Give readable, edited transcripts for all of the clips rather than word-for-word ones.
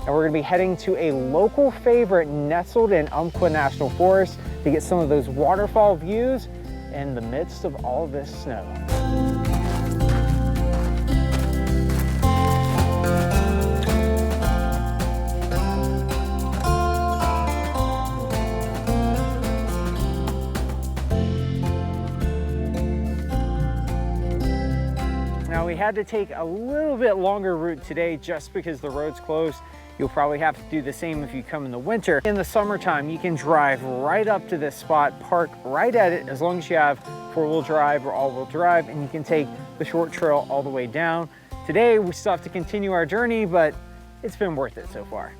and we're going to be heading to a local favorite nestled in Umpqua National Forest to get some of those waterfall views in the midst of all this snow. Now we had to take a little bit longer route today just because the road's closed. You'll probably have to do the same if you come in the winter. In the summertime, you can drive right up to this spot, park right at it, as long as you have four-wheel drive or all-wheel drive, and you can take the short trail all the way down. Today, we still have to continue our journey, but it's been worth it so far.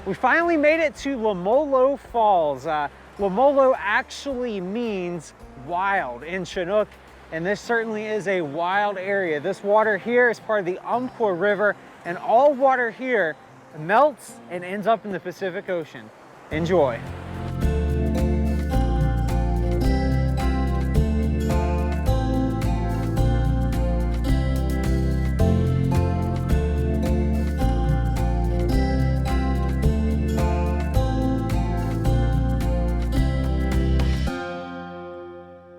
We finally made it to Lemolo Falls. Lemolo actually means wild in Chinook, and this certainly is a wild area. This water here is part of the Umpqua River, and all water here melts and ends up in the Pacific Ocean. Enjoy.